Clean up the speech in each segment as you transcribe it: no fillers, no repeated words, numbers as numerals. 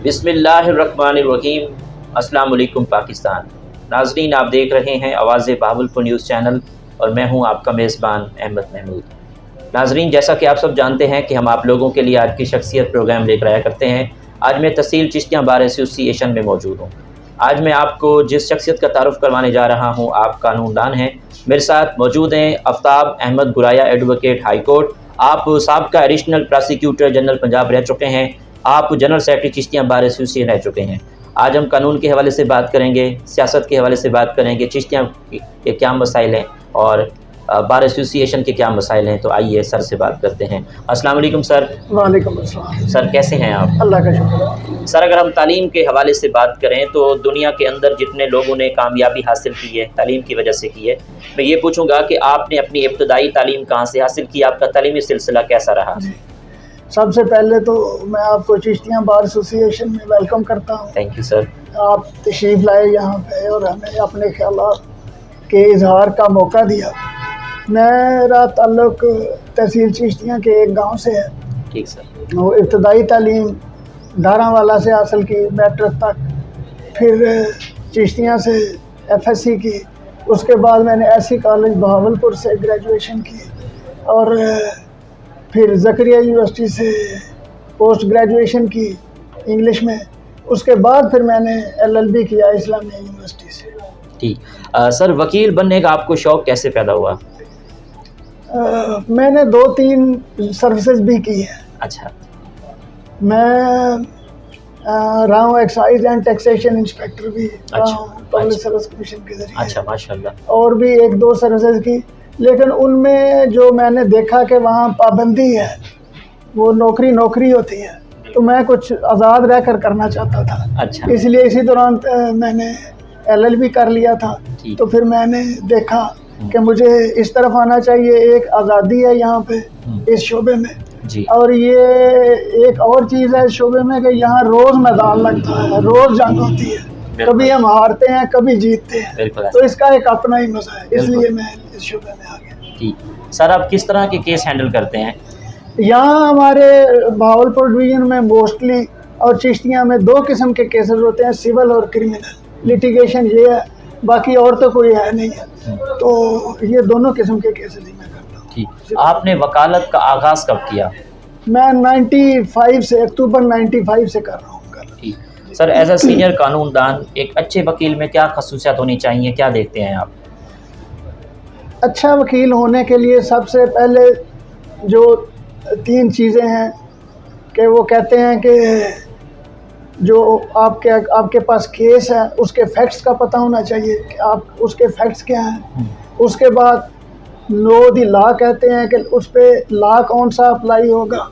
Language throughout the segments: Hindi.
बिस्मिल्लाहिर्रहमानिर्रहीम। अस्सलाम वालेकुम पाकिस्तान। नाज़रीन, आप देख रहे हैं आवाज़ बहावलपुर न्यूज़ चैनल और मैं हूं आपका मेज़बान अहमद महमूद। नाज़रीन, जैसा कि आप सब जानते हैं कि हम आप लोगों के लिए आज की शख्सियत प्रोग्राम लेकर आया करते हैं। आज मैं तहसील चिश्तियाँ बार एसोसिएशन में मौजूद हूँ। आज मैं आपको जिस शख्सियत का तारुफ़ करवाने जा रहा हूँ, आप कानूनदान हैं। मेरे साथ मौजूद हैं Aftab Ahmed Guraya, advocate high court. आप साबका एडिशनल प्रोसिक्यूटर जनरल पंजाब रह चुके हैं। आप general secretary Chishtian bar association रह चुके हैं। आज हम कानून के हवाले से बात करेंगे, सियासत के हवाले से बात करेंगे, चिश्तियाँ के क्या मसाइल हैं और बार एसोसिएशन के क्या मसाइल हैं। तो आइए सर से बात करते हैं। अस्सलाम वालेकुम सर। वालेकुम अस्सलाम। सर कैसे हैं आप? अल्लाह का शुक्र। सर, अगर हम तालीम के हवाले से बात करें तो दुनिया के अंदर जितने लोगों ने कामयाबी हासिल की है तालीम की वजह से की है, मैं ये पूछूंगा कि आपने अपनी इब्तदाई तालीम कहाँ से हासिल की, आपका तालीमी सिलसिला कैसा रहा? सबसे पहले तो मैं आपको चिश्तियाँ बार एसोसिएशन में वेलकम करता हूँ। Thank you sir. आप तशरीफ़ लाए यहाँ पे और हमें अपने ख्यालात के इजहार का मौका दिया। मेरा ताल्लुक़ तहसील चिश्तियाँ के एक गांव से है। ठीक सर। वो इब्तदाई तालीम दारावाला से हासिल की मैट्रिक तक, फिर चिश्तियाँ से FSC की, उसके बाद मैंने SC कॉलेज बहावलपुर से ग्रेजुएशन की और फिर ज़करिया यूनिवर्सिटी से पोस्ट ग्रेजुएशन की इंग्लिश में। उसके बाद फिर मैंने LLB किया इस्लामिया यूनिवर्सिटी से। ठीक। सर, वकील बनने का आपको शौक़ कैसे पैदा हुआ? मैंने 2-3 सर्विसेज भी की है। अच्छा। मैं रहा हूँ एक्साइज एंड टैक्सेशन इंस्पेक्टर भी रहा हूँ पब्लिक सर्विस कमीशन के जरिए। अच्छा, माशाल्लाह। और भी 1-2 सर्विसेज की, लेकिन उनमें जो मैंने देखा कि वहाँ पाबंदी है, वो नौकरी होती है, तो मैं कुछ आज़ाद रह कर करना चाहता था। अच्छा। इसलिए इसी दौरान मैंने LLB कर लिया था। तो फिर मैंने देखा कि मुझे इस तरफ आना चाहिए, एक आज़ादी है यहाँ पे इस शोबे में जी। और ये एक और चीज़ है इस शोबे में कि यहाँ रोज़ मैदान लगता है, रोज़ जंग होती है, कभी हम हारते हैं कभी जीतते हैं, तो इसका एक अपना ही मज़ा है, इसलिए मैं इस शोबे में आ गया। ठीक। सर, आप किस तरह के केस हैंडल करते हैं? यहाँ हमारे बहावलपुर डिवीज़न में मोस्टली और चिश्तियाँ में 2 किस्म के केसेस होते हैं, सिविल और क्रिमिनल लिटिगेशन, ये है, बाकी और तो कोई है नहीं है। तो ये दोनों किस्म के केसेस ही मैं करता हूँ। ठीक। आपने वकालत का आगाज़ कब किया? मैं 95 से, अक्टूबर 95 से कर रहा हूँ। ठीक। सर, एज अ सीनियर कानूनदान एक अच्छे वकील में क्या खसूसियात होनी चाहिए, क्या देखते हैं आप? अच्छा वकील होने के लिए सबसे पहले जो 3 चीज़ें हैं कि वो कहते हैं कि जो आपके पास केस है उसके फैक्ट्स का पता होना चाहिए कि आप उसके फैक्ट्स क्या हैं। उसके बाद नो दी लॉ कहते हैं कि उस पर लॉ कौन सा अप्लाई होगा,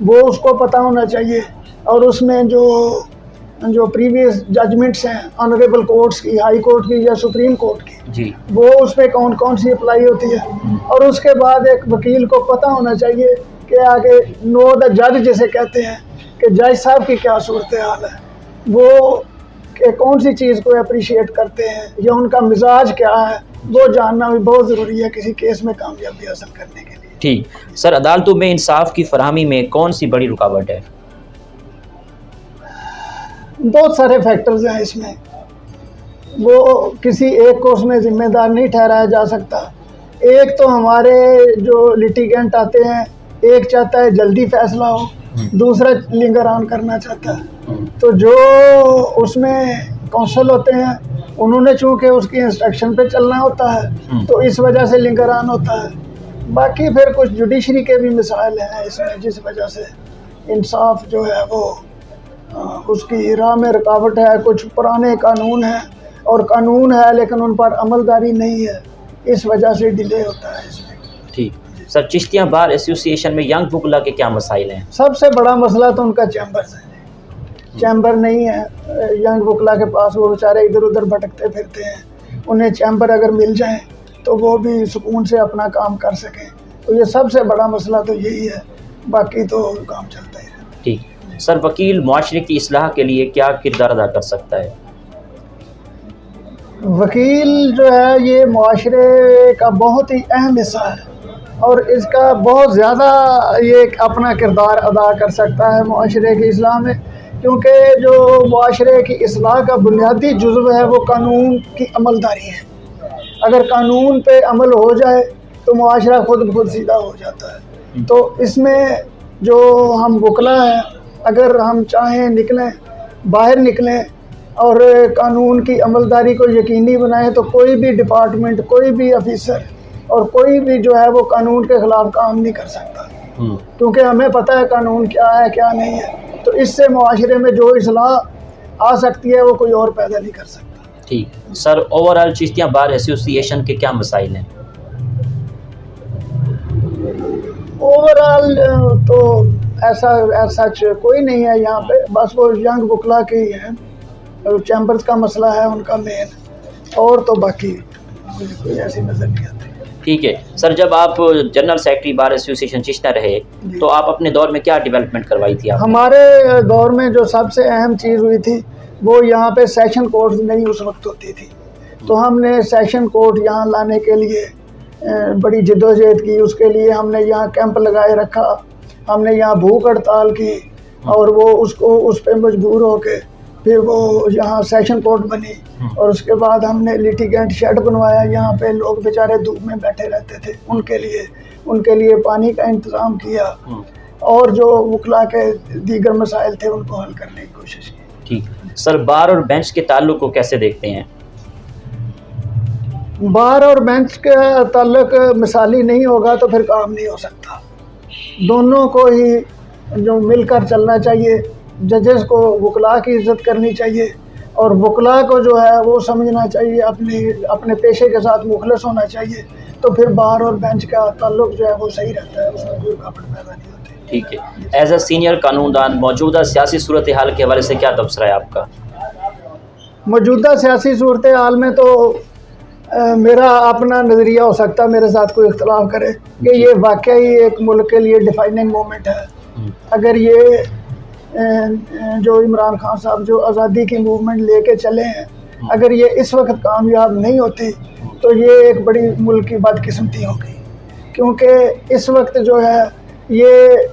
वो उसको पता होना चाहिए। और उसमें जो प्रीवियस जजमेंट्स हैं ऑनरेबल कोर्ट्स की, हाई कोर्ट की या सुप्रीम कोर्ट की जी, वो उस पर कौन कौन सी अप्लाई होती है। और उसके बाद एक वकील को पता होना चाहिए कि आगे नो द जज जिसे कहते हैं कि जज साहब की क्या सूरत हाल है, वो कि कौन सी चीज़ को अप्रिशिएट करते हैं या उनका मिजाज क्या है, वो जानना भी बहुत ज़रूरी है किसी केस में कामयाबी हासिल करने के लिए। ठीक। सर, अदालतों में इंसाफ की फरहमी में कौन सी बड़ी रुकावट है? बहुत सारे फैक्टर्स हैं इसमें, वो किसी एक को उसमें ज़िम्मेदार नहीं ठहराया जा सकता। एक तो हमारे जो लिटिगेंट आते हैं, एक चाहता है जल्दी फैसला हो, दूसरा लिंगर ऑन करना चाहता है। तो जो उसमें कौंसल होते हैं उन्होंने चूँकि उसकी इंस्ट्रक्शन पे चलना होता है, तो इस वजह से लिंगर ऑन होता है। बाकी फिर कुछ जुडिशरी के भी मिसाइल हैं इसमें, जिस वजह से इंसाफ जो है वो उसकी राह में रुकावट है। कुछ पुराने कानून हैं और कानून है लेकिन उन पर अमलदारी नहीं है, इस वजह से डिले होता है इसमें। ठीक। सर, चिश्तियाँ बार एसोसिएशन में यंग वकला के क्या मसाइल हैं? सबसे बड़ा मसला तो उनका चैम्बर्स है। चैम्बर नहीं है यंग वकला के पास, वो बेचारे इधर उधर भटकते फिरते हैं। उन्हें चैम्बर अगर मिल जाए तो वो भी सुकून से अपना काम कर सकें, तो ये सबसे बड़ा मसला तो यही है, बाकी तो काम चलता ही है। ठीक। सर, वकील मुआशरे की इस्लाह के लिए क्या किरदार अदा कर सकता है? वकील जो है ये मुआशरे का बहुत ही अहम हिस्सा है और इसका बहुत ज़्यादा ये अपना किरदार अदा कर सकता है मुआशरे की इस्लाह में, क्योंकि जो मुआशरे की इस्लाह का बुनियादी जुज़्व है वो कानून की अमलदारी है। अगर कानून पे अमल हो जाए तो मुआशरा खुद ब खुद सीधा हो जाता है। तो इसमें जो हम वकला हैं, अगर हम चाहें निकलें, बाहर निकलें और कानून की अमलदारी को यकीनी बनाएं, तो कोई भी डिपार्टमेंट, कोई भी ऑफिसर और कोई भी जो है वो कानून के ख़िलाफ़ काम नहीं कर सकता, क्योंकि हमें पता है कानून क्या है क्या नहीं है। तो इससे मुआशरे में जो इस्लाह आ सकती है वो कोई और पैदा नहीं कर सकता। ठीक sir, overall Chishtiya bar association के क्या मसाइल हैं? ओवरऑल तो ऐसा कोई नहीं है यहाँ पे, बस वो यंग वकला के ही हैं, चैम्बर्स का मसला है उनका मेन, और तो बाकी मुझे कोई ऐसी नज़र नहीं आती। ठीक है सर, जब आप general secretary bar association Chishtiya रहे तो आप अपने दौर में क्या डेवलपमेंट करवाई थी? हमारे दौर में जो सबसे अहम चीज़ हुई थी वो यहाँ पे सेशन कोर्ट नहीं उस वक्त होती थी, तो हमने सेशन कोर्ट यहाँ लाने के लिए बड़ी जद्दोजहद की। उसके लिए हमने यहाँ कैंप लगाए रखा, हमने यहाँ भूख हड़ताल की और वो उस पर मजबूर होके फिर वो यहाँ सेशन कोर्ट बनी। और उसके बाद हमने लिटिगेंट शेड बनवाया, यहाँ पे लोग बेचारे धूप में बैठे रहते थे, उनके लिए पानी का इंतज़ाम किया और जो वकला के दीगर मसाइल थे उनको हल करने की कोशिश की। ठीक सर, बार और बेंच के ताल्लुक को कैसे देखते हैं? बार और बेंच का ताल्लुक मिसाली नहीं होगा तो फिर काम नहीं हो सकता। दोनों को ही जो मिलकर चलना चाहिए। जजेस को वकला की इज़्ज़त करनी चाहिए और वकला को जो है वो समझना चाहिए, अपने पेशे के साथ मुखलस होना चाहिए, तो फिर बार और बेंच का ताल्लुक जो है वो सही रहता है, उसमें कोई रुकावट पैदा नहीं होती। ठीक है, एज अ सीनियर कानूनदान मौजूदा सियासी सूरत हाल के हवाले से क्या तबसरा है आपका? मौजूदा सियासी सूरत हाल में तो मेरा अपना नज़रिया हो सकता है, मेरे साथ कोई इख्तलाफ करे कि ये वाकई एक मुल्क के लिए डिफाइनिंग मोमेंट है। अगर ये जो इमरान खान साहब जो आज़ादी की मूवमेंट लेके चले हैं, अगर ये इस वक्त कामयाब नहीं होती तो ये एक बड़ी मुल्क की बदकिस्मती होगी, क्योंकि इस वक्त जो है ये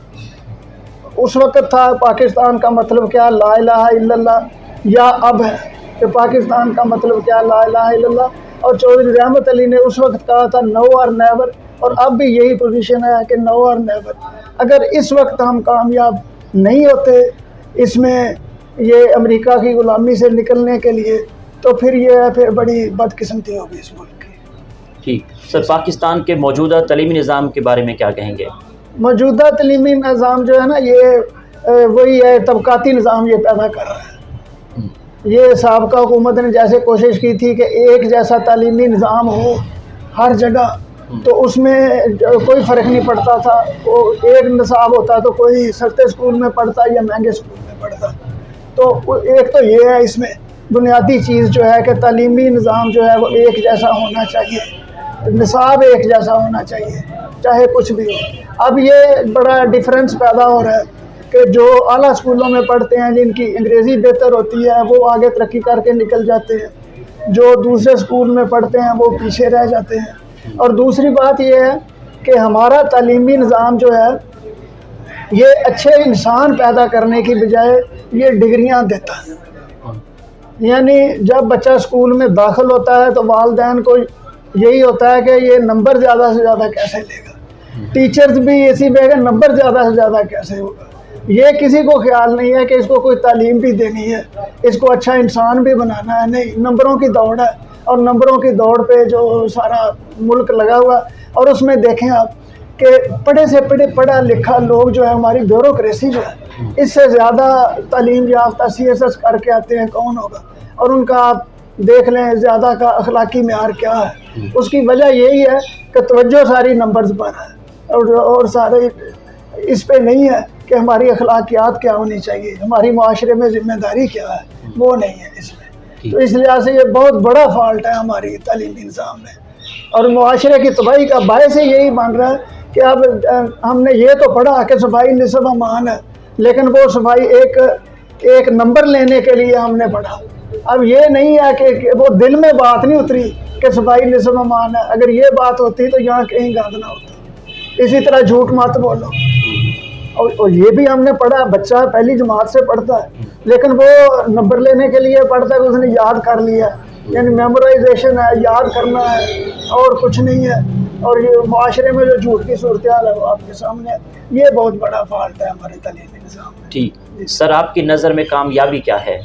उस वक्त था पाकिस्तान का मतलब क्या ला इलाहा इल्लल्लाह, या अब है कि पाकिस्तान का मतलब क्या ला इलाहा इल्लल्लाह। और चौधरी रहमत अली ने उस वक्त कहा था नो और नेवर, और अब भी यही पोजीशन है कि नो और नेवर। अगर इस वक्त हम कामयाब नहीं होते इसमें ये अमेरिका की ग़ुलामी से निकलने के लिए, तो फिर बड़ी बदकिस्मती होगी इस मुल्क की। ठीक सर, पाकिस्तान के मौजूदा तलीमी निज़ाम के बारे में क्या कहेंगे? मौजूदा तलीमी निज़ाम जो है ना, ये वही है, तबकाती निज़ाम ये पैदा कर रहा है। ये साबका हुकूमत ने जैसे कोशिश की थी कि एक जैसा तालीमी निज़ाम हो हर जगह, तो उसमें कोई फ़र्क नहीं पड़ता था, वो एक निसाब होता तो कोई सस्ते स्कूल में पढ़ता या महंगे स्कूल में पढ़ता। तो एक तो ये है, इसमें बुनियादी चीज़ जो है कि तालीमी निज़ाम जो है वो एक जैसा होना चाहिए, निसाब एक जैसा होना चाहिए, चाहे कुछ भी हो। अब ये बड़ा डिफरेंस पैदा हो रहा है कि जो आला स्कूलों में पढ़ते हैं, जिनकी अंग्रेज़ी बेहतर होती है, वो आगे तरक्की करके निकल जाते हैं, जो दूसरे स्कूल में पढ़ते हैं वो पीछे रह जाते हैं। और दूसरी बात यह है कि हमारा तालीमी निज़ाम जो है ये अच्छे इंसान पैदा करने की बजाय ये डिग्रियां देता है। यानी जब बच्चा स्कूल में दाखिल होता है तो वालिदैन को यही होता है कि ये नंबर ज़्यादा से ज़्यादा कैसे लेगा, टीचर्स भी इसी पे नंबर ज़्यादा से ज़्यादा कैसे होगा। ये किसी को ख्याल नहीं है कि इसको कोई तालीम भी देनी है, इसको अच्छा इंसान भी बनाना है। नहीं, नंबरों की दौड़ है और नंबरों की दौड़ पे जो सारा मुल्क लगा हुआ। और उसमें देखें आप कि पढ़े से पढ़ा लिखा लोग जो है, हमारी ब्यूरोक्रेसी जो है, इससे ज़्यादा तालीम याफ्ता CSS करके आते हैं कौन होगा, और उनका आप देख लें ज़्यादा का अखलाकी मेयार क्या है। उसकी वजह यही है कि तवज्जो सारी नंबर्स पर है और सारे इस पे नहीं है कि हमारी अखलाकियात क्या होनी चाहिए, हमारी माशरे में ज़िम्मेदारी क्या है, वो नहीं है इसमें। तो इस लिहाज से ये बहुत बड़ा फॉल्ट है हमारी तालीमी निज़ाम में, और माशरे की तबाही का बायस ही यही बन रहा है कि अब हमने ये तो पढ़ा कि सफाई निस्फ़ अमान है, लेकिन वो सफाई एक नंबर लेने के लिए हमने पढ़ा। अब ये नहीं है कि वो दिल में बात नहीं उतरी कि सफाई निस्फ़ अमान है। अगर ये बात होती तो यहाँ कहीं गंद ना होता। इसी तरह झूठ मत बोलो, और ये भी हमने पढ़ा, बच्चा पहली जमात से पढ़ता है लेकिन वो नंबर लेने के लिए पढ़ता है कि उसने याद कर लिया, यानी मेमोराइजेशन है, याद करना है और कुछ नहीं है। और ये माशरे में जो झूठ की सूरत हाल है वो आपके सामने है। ये बहुत बड़ा फॉल्ट है हमारे तालीमी निज़ाम में। ठीक सर, आपकी नज़र में कामयाबी क्या है?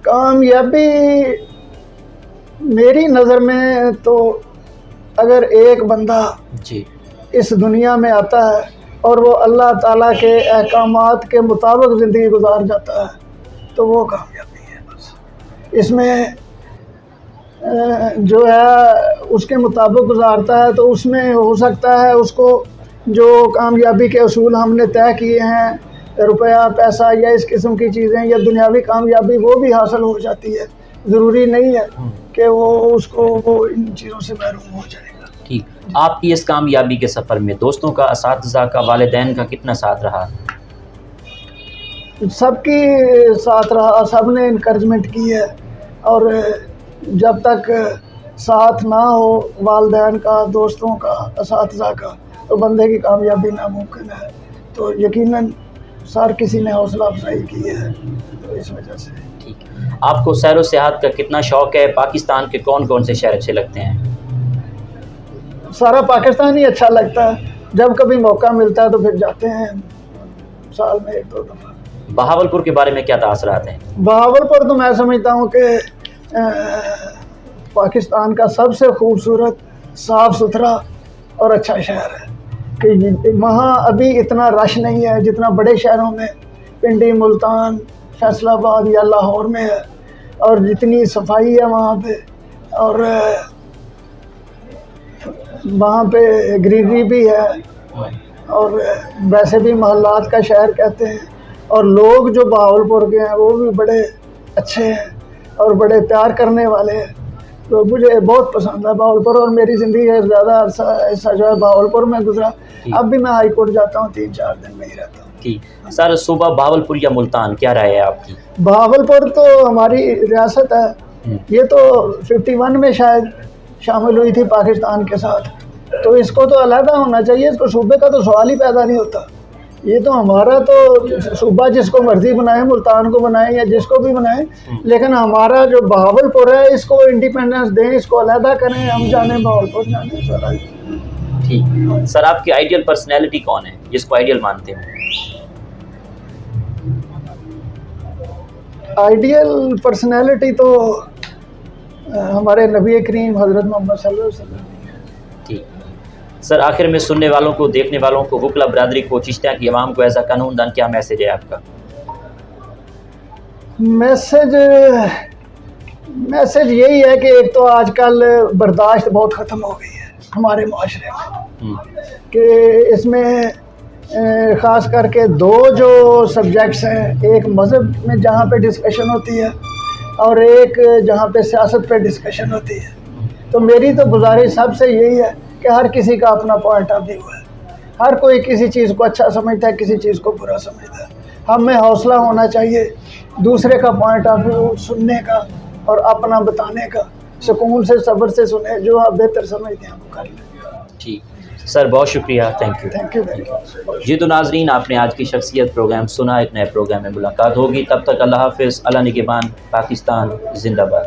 कामयाबी मेरी नज़र में तो अगर एक बंदा जी इस दुनिया में आता है और वो अल्लाह ताला के अहकामात के मुताबिक ज़िंदगी गुजार जाता है तो वो कामयाबी है। बस इसमें जो है उसके मुताबिक गुजारता है तो उसमें हो सकता है उसको जो कामयाबी के असूल हमने तय किए हैं, रुपया पैसा या इस किस्म की चीज़ें या दुनियावी कामयाबी, वो भी हासिल हो जाती है। ज़रूरी नहीं है कि वो उसको वो इन चीज़ों से महरूम हो जाएगा। ठीक, आपकी इस कामयाबी के सफ़र में दोस्तों का, असातिज़ा का, वालिदैन का कितना साथ रहा? सबकी साथ रहा, सब ने इनकरेजमेंट की है। और जब तक साथ ना हो वालिदैन का, दोस्तों का, असातिज़ा का, तो बंदे की कामयाबी नामुमकिन है। तो यकीनन सर किसी ने हौसला अफजाई की है, तो इस वजह से। ठीक, आपको सैर व सियाहत का कितना शौक़ है? पाकिस्तान के कौन कौन से शहर अच्छे लगते हैं? सारा पाकिस्तान ही अच्छा लगता है, जब कभी मौका मिलता है तो फिर जाते हैं साल में 1-2 दफ़ा। बहावलपुर के बारे में क्या तासरात हैं? बहावलपुर तो मैं समझता हूँ कि पाकिस्तान का सबसे खूबसूरत, साफ़ सुथरा और अच्छा शहर है कि वहाँ अभी इतना रश नहीं है जितना बड़े शहरों में पिंडी, मुल्तान, फैसलाबाद या लाहौर में है। और जितनी सफाई है वहाँ पे, और वहाँ पे ग्रीनरी भी है, और वैसे भी महल्लात का शहर कहते हैं। और लोग जो बहावलपुर के हैं वो भी बड़े अच्छे हैं और बड़े प्यार करने वाले हैं। तो मुझे बहुत पसंद है बहावलपुर, और मेरी ज़िंदगी का ज़्यादा अरसा जो है बहावलपुर में गुजरा। अब भी मैं हाई कोर्ट जाता हूँ, 3-4 दिन में ही रहता हूँ। ठीक सर, सुबह बहावलपुर या मुल्तान, क्या राय है आपकी? बहावलपुर तो हमारी रियासत है, ये तो 51 में शायद शामिल हुई थी पाकिस्तान के साथ, तो इसको तो अलहदा होना चाहिए। इसको सूबे का तो सवाल ही पैदा नहीं होता। ये तो हमारा तो सूबा जिसको मर्जी बनाए, मुल्तान को बनाए या जिसको भी बनाए, लेकिन हमारा जो बहावलपुर है इसको इंडिपेंडेंस दें, इसको अलहदा करें, हम जाने बहावलपुर जाने सारा। ठीक सर, आपकी आइडियल पर्सनैलिटी कौन है, जिसको आइडियल मानते हैं? आइडियल पर्सनैलिटी तो हमारे नबी करीम हज़रत मोहम्मद सल्लल्लाहु अलैहि वसल्लम। ठीक सर, आखिर में सुनने वालों को, देखने वालों को, वकला बरादरी को, चिश्तिया की आवाम को एज अ कानूनदान क्या मैसेज है आपका? मैसेज यही है कि एक तो आजकल बर्दाश्त बहुत ख़त्म हो गई है हमारे माशरे में, कि इसमें ख़ास करके 2 जो सब्जेक्ट्स हैं, एक मज़हब में जहाँ पे डिस्कशन होती है और एक जहाँ पे सियासत पे डिस्कशन होती है। तो मेरी तो गुजारिश सबसे यही है कि हर किसी का अपना पॉइंट ऑफ व्यू है, हर कोई किसी चीज़ को अच्छा समझता है, किसी चीज़ को बुरा समझता है। हम में हौसला होना चाहिए दूसरे का पॉइंट ऑफ व्यू सुनने का और अपना बताने का। सुकून से, सब्र से सुने, जो आप बेहतर समझते हैं वो कर लें। ठीक सर, बहुत शुक्रिया, thank you. Thank you very much. जी तो नाजरीन, आपने आज की शख्सियत प्रोग्राम सुना। एक नए प्रोग्राम में मुलाकात होगी, तब तक अल्लाह हाफ़िज़, अल्लाह निगहबान, पाकिस्तान जिंदाबाद।